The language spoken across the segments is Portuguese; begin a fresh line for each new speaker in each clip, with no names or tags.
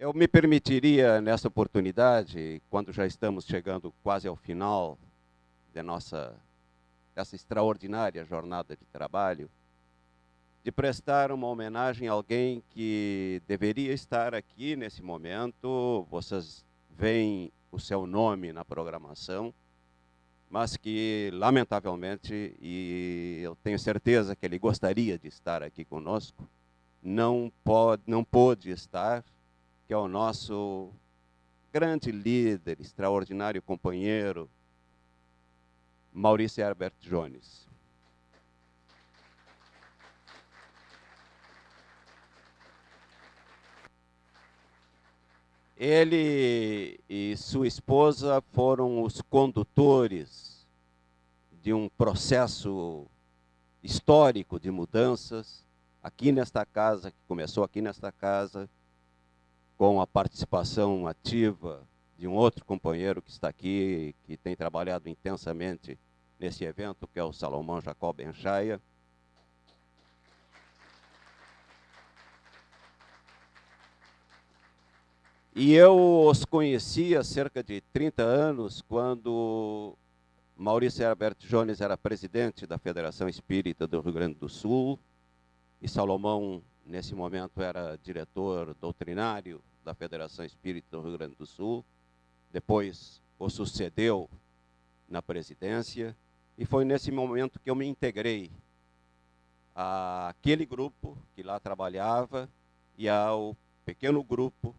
Eu me permitiria, nessa oportunidade, quando já estamos chegando quase ao final dessa extraordinária jornada de trabalho, de prestar uma homenagem a alguém que deveria estar aqui nesse momento. Vocês veem o seu nome na programação, mas que, lamentavelmente, e eu tenho certeza que ele gostaria de estar aqui conosco, não pôde estar, que é o nosso grande líder, extraordinário companheiro, Maurício Herbert Jones. Ele e sua esposa foram os condutores de um processo histórico de mudanças aqui nesta casa, que começou aqui nesta casa, com a participação ativa de um outro companheiro que está aqui, que tem trabalhado intensamente nesse evento, que é o Salomão Jacob Benchaia. E eu os conheci há cerca de 30 anos, quando Maurício Herbert Jones era presidente da Federação Espírita do Rio Grande do Sul, e Salomão, nesse momento, era diretor doutrinário da Federação Espírita do Rio Grande do Sul. Depois o sucedeu na presidência, e foi nesse momento que eu me integrei àquele grupo que lá trabalhava e ao pequeno grupo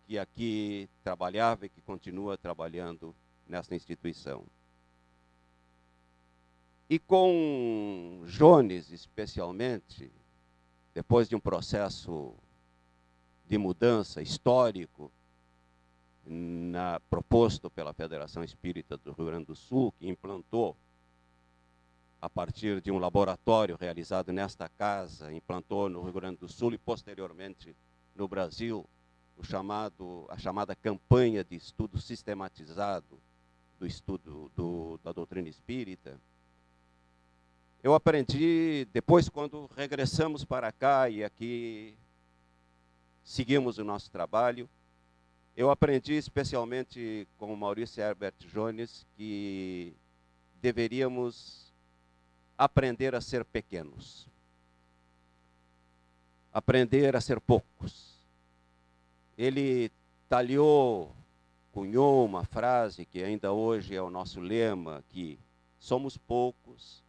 que aqui trabalhava e que continua trabalhando nessa instituição. E com Jones, especialmente, depois de um processo de mudança histórico proposto pela Federação Espírita do Rio Grande do Sul, que implantou, a partir de um laboratório realizado nesta casa, implantou no Rio Grande do Sul e posteriormente no Brasil, a chamada campanha de estudo sistematizado do estudo da doutrina espírita. Eu aprendi, depois, quando regressamos para cá e aqui seguimos o nosso trabalho, eu aprendi especialmente com o Maurício Herbert Jones que deveríamos aprender a ser pequenos, aprender a ser poucos. Ele cunhou uma frase que ainda hoje é o nosso lema, que somos poucos,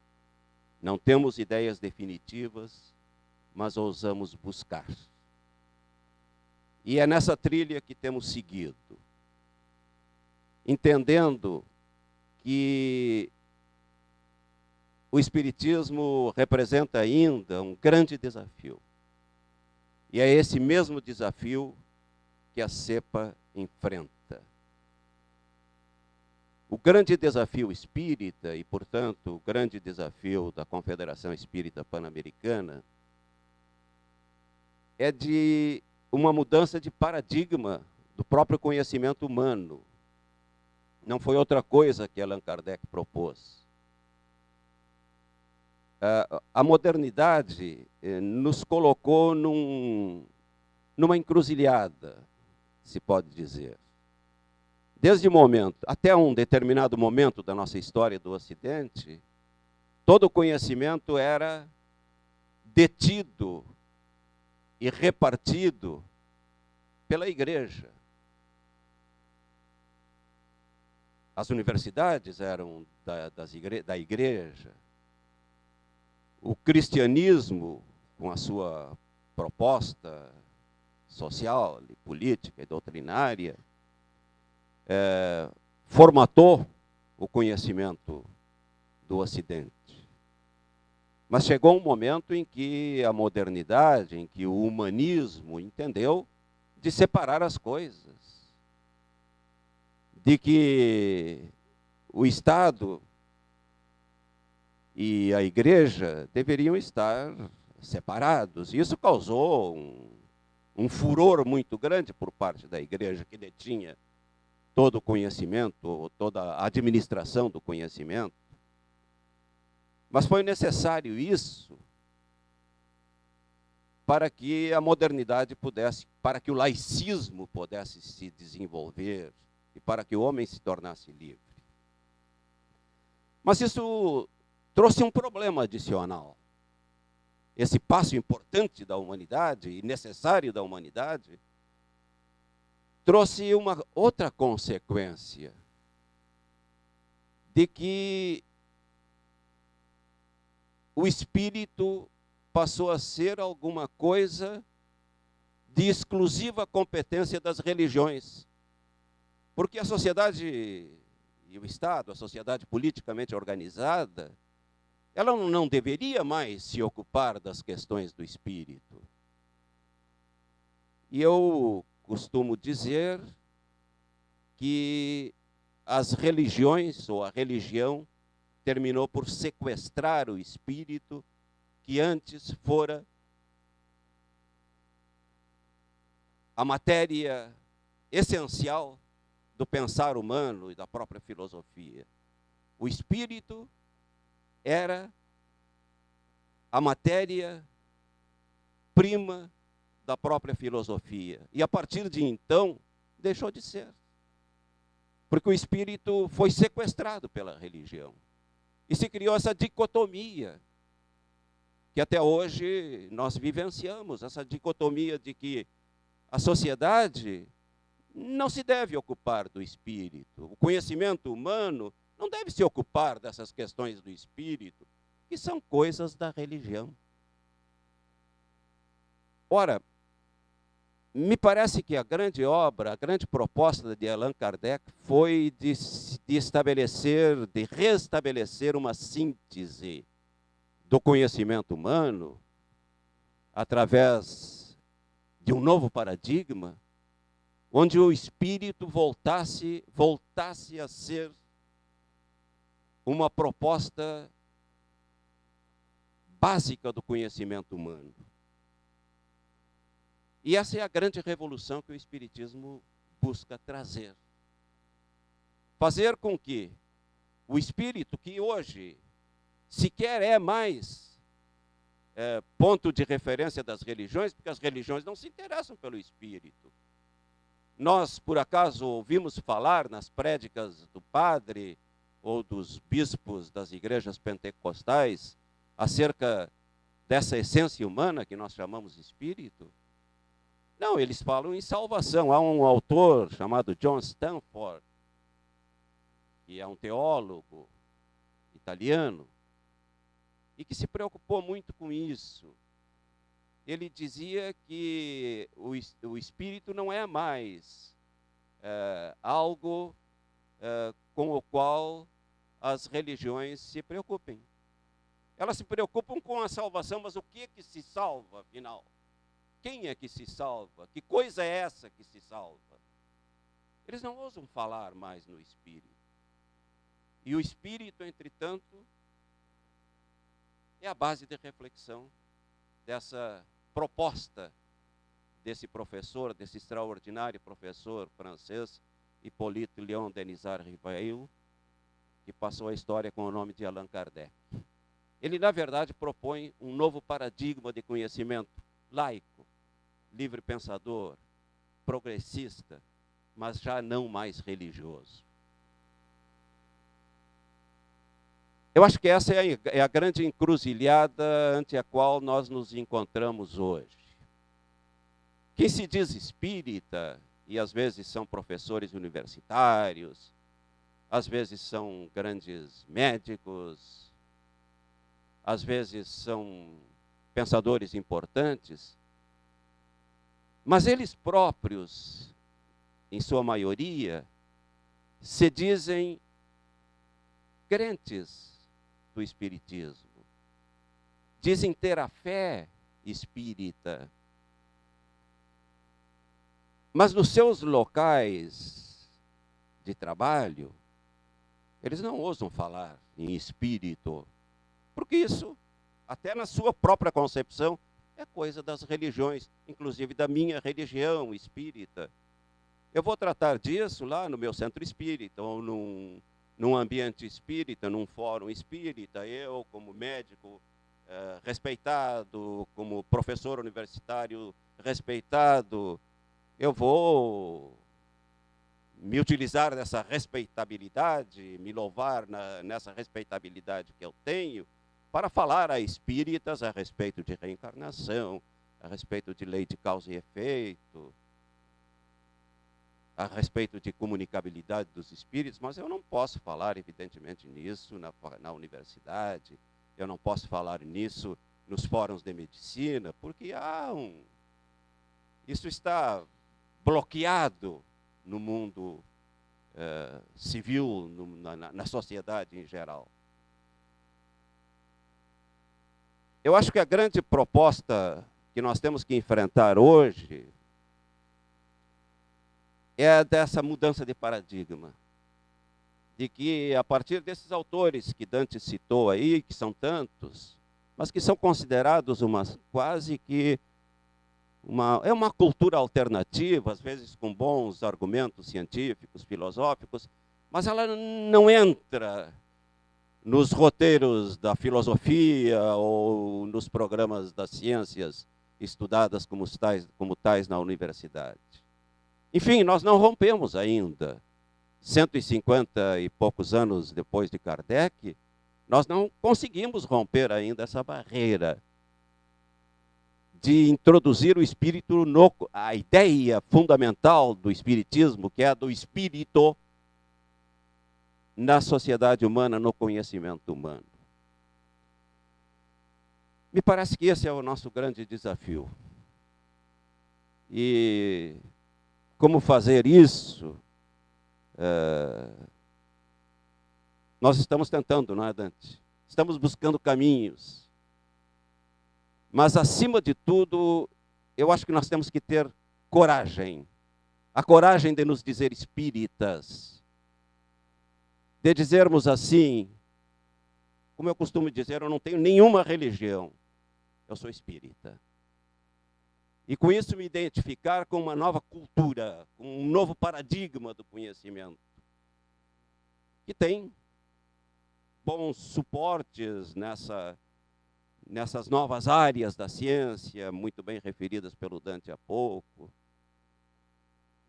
não temos ideias definitivas, mas ousamos buscar. E é nessa trilha que temos seguido, entendendo que o Espiritismo representa ainda um grande desafio. E é esse mesmo desafio que a CEPA enfrenta. O grande desafio espírita, e, portanto, o grande desafio da Confederação Espírita Pan-Americana, é de uma mudança de paradigma do próprio conhecimento humano. Não foi outra coisa que Allan Kardec propôs. A modernidade nos colocou numa encruzilhada, se pode dizer. Desde o momento, até um determinado momento da nossa história do Ocidente, todo o conhecimento era detido e repartido pela igreja. As universidades eram da igreja. O cristianismo, com a sua proposta social, política e doutrinária, formatou o conhecimento do Ocidente. Mas chegou um momento em que a modernidade, em que o humanismo entendeu de separar as coisas, de que o Estado e a igreja deveriam estar separados. E isso causou um furor muito grande por parte da igreja, que detinha todo o conhecimento, toda a administração do conhecimento. Mas foi necessário isso para que a modernidade pudesse, para que o laicismo pudesse se desenvolver e para que o homem se tornasse livre. Mas isso trouxe um problema adicional. Esse passo importante da humanidade e necessário da humanidade trouxe uma outra consequência, de que o espírito passou a ser alguma coisa de exclusiva competência das religiões. Porque a sociedade e o Estado, a sociedade politicamente organizada, ela não deveria mais se ocupar das questões do espírito. E eu costumo dizer que as religiões, ou a religião, terminou por sequestrar o espírito, que antes fora a matéria essencial do pensar humano e da própria filosofia. O espírito era a matéria-prima da própria filosofia. E a partir de então, deixou de ser. Porque o espírito foi sequestrado pela religião. E se criou essa dicotomia, que até hoje nós vivenciamos, essa dicotomia de que a sociedade não se deve ocupar do espírito. O conhecimento humano não deve se ocupar dessas questões do espírito, que são coisas da religião. Ora, me parece que a grande obra, a grande proposta de Allan Kardec foi de restabelecer uma síntese do conhecimento humano através de um novo paradigma, onde o espírito voltasse a ser uma proposta básica do conhecimento humano. E essa é a grande revolução que o Espiritismo busca trazer. Fazer com que o espírito, que hoje sequer é mais ponto de referência das religiões, porque as religiões não se interessam pelo espírito. Nós, por acaso, ouvimos falar nas prédicas do padre ou dos bispos das igrejas pentecostais acerca dessa essência humana que nós chamamos espírito? Não, eles falam em salvação. Há um autor chamado John Stanford, que é um teólogo italiano, e que se preocupou muito com isso. Ele dizia que o espírito não é mais algo com o qual as religiões se preocupem. Elas se preocupam com a salvação, mas o que é que se salva, afinal? Quem é que se salva? Que coisa é essa que se salva? Eles não ousam falar mais no espírito. E o espírito, entretanto, é a base de reflexão dessa proposta desse professor, desse extraordinário professor francês, Hippolyte Léon Denisard Rivail, que passou a história com o nome de Allan Kardec. Ele, na verdade, propõe um novo paradigma de conhecimento laico, livre pensador, progressista, mas já não mais religioso. Eu acho que essa é a grande encruzilhada ante a qual nós nos encontramos hoje. Quem se diz espírita, e às vezes são professores universitários, às vezes são grandes médicos, às vezes são pensadores importantes, mas eles próprios, em sua maioria, se dizem crentes do espiritismo. Dizem ter a fé espírita. Mas nos seus locais de trabalho, eles não ousam falar em espírito, porque isso, até na sua própria concepção, é coisa das religiões, inclusive da minha religião espírita. Eu vou tratar disso lá no meu centro espírita, ou num ambiente espírita, num fórum espírita. Eu, como médico, respeitado, como professor universitário respeitado, eu vou me utilizar dessa respeitabilidade, me louvar nessa respeitabilidade que eu tenho, para falar a espíritas a respeito de reencarnação, a respeito de lei de causa e efeito, a respeito de comunicabilidade dos espíritos, mas eu não posso falar, evidentemente, nisso na universidade, eu não posso falar nisso nos fóruns de medicina, porque isso está bloqueado no mundo civil, na sociedade em geral. Eu acho que a grande proposta que nós temos que enfrentar hoje é dessa mudança de paradigma. De que, a partir desses autores que Dante citou aí, que são tantos, mas que são considerados quase que uma cultura alternativa, às vezes com bons argumentos científicos, filosóficos, mas ela não entra nos roteiros da filosofia ou nos programas das ciências estudadas como tais na universidade. Enfim, nós não rompemos ainda. 150 e poucos anos depois de Kardec, nós não conseguimos romper ainda essa barreira de introduzir o espírito, a ideia fundamental do espiritismo, que é a do espírito na sociedade humana, no conhecimento humano. Me parece que esse é o nosso grande desafio. E como fazer isso? Nós estamos tentando, não é, Dante? Estamos buscando caminhos. Mas, acima de tudo, eu acho que nós temos que ter coragem. A coragem de nos dizer espíritas. De dizermos assim, como eu costumo dizer, eu não tenho nenhuma religião. Eu sou espírita. E com isso me identificar com uma nova cultura, com um novo paradigma do conhecimento. Que tem bons suportes nessas novas áreas da ciência, muito bem referidas pelo Dante há pouco,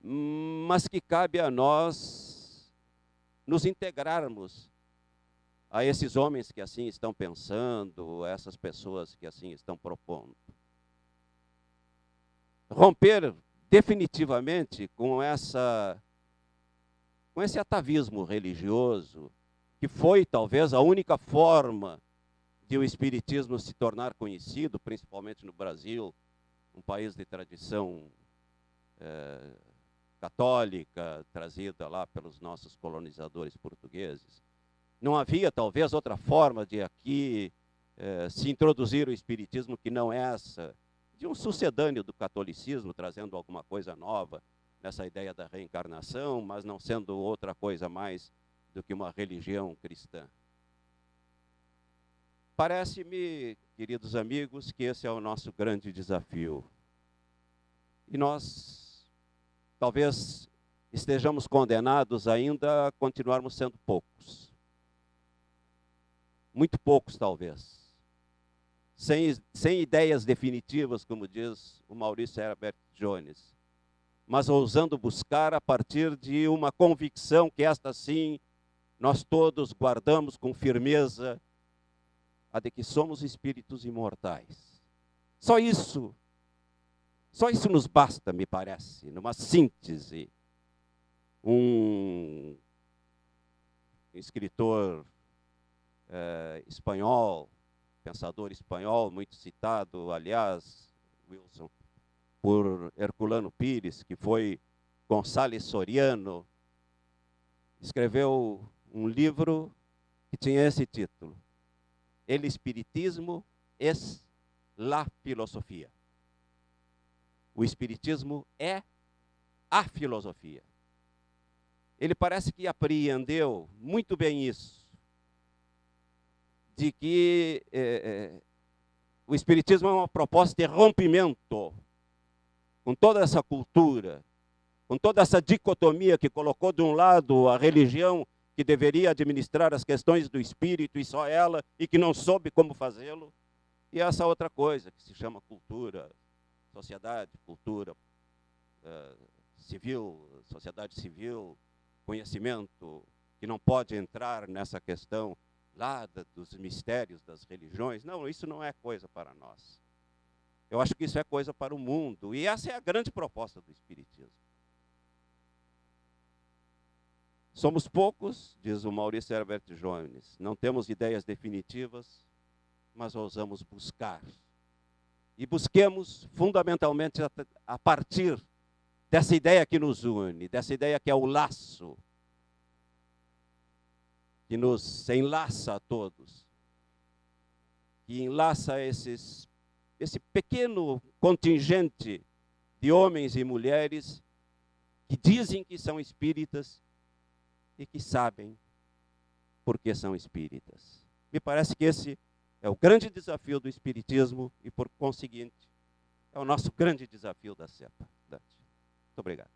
mas que cabe a nós nos integrarmos a esses homens que assim estão pensando, a essas pessoas que assim estão propondo. Romper definitivamente com esse atavismo religioso, que foi talvez a única forma de o espiritismo se tornar conhecido, principalmente no Brasil, um país de tradição católica, trazida lá pelos nossos colonizadores portugueses. Não havia talvez outra forma de aqui se introduzir o espiritismo que não essa, de um sucedâneo do catolicismo, trazendo alguma coisa nova nessa ideia da reencarnação, mas não sendo outra coisa mais do que uma religião cristã. Parece-me, queridos amigos, que esse é o nosso grande desafio. E nós, talvez, estejamos condenados ainda a continuarmos sendo poucos. Muito poucos, talvez. Sem ideias definitivas, como diz o Maurício Herbert Jones, mas ousando buscar a partir de uma convicção que esta sim, nós todos guardamos com firmeza, a de que somos espíritos imortais. Só isso nos basta, me parece, numa síntese. Um escritor espanhol, pensador espanhol, muito citado, aliás, Wilson, por Herculano Pires, que foi Gonçalves Soriano, escreveu um livro que tinha esse título: El Espiritismo es la filosofia. O Espiritismo é a filosofia. Ele parece que apreendeu muito bem isso, de que o Espiritismo é uma proposta de rompimento com toda essa cultura, com toda essa dicotomia que colocou de um lado a religião que deveria administrar as questões do espírito e só ela, e que não soube como fazê-lo, E essa outra coisa que se chama cultura, sociedade, cultura civil, sociedade civil, conhecimento, que não pode entrar nessa questão lá dos mistérios das religiões. Não, isso não é coisa para nós. Eu acho que isso é coisa para o mundo. E essa é a grande proposta do Espiritismo. Somos poucos, diz o Maurício Herbert Jones, não temos ideias definitivas, mas ousamos buscar. E busquemos fundamentalmente a partir dessa ideia que nos une, dessa ideia que é o laço, que nos enlaça a todos, que enlaça esse pequeno contingente de homens e mulheres que dizem que são espíritas e que sabem por que são espíritas. Me parece que esse é o grande desafio do Espiritismo e, por conseguinte, é o nosso grande desafio da CEPA. Muito obrigado.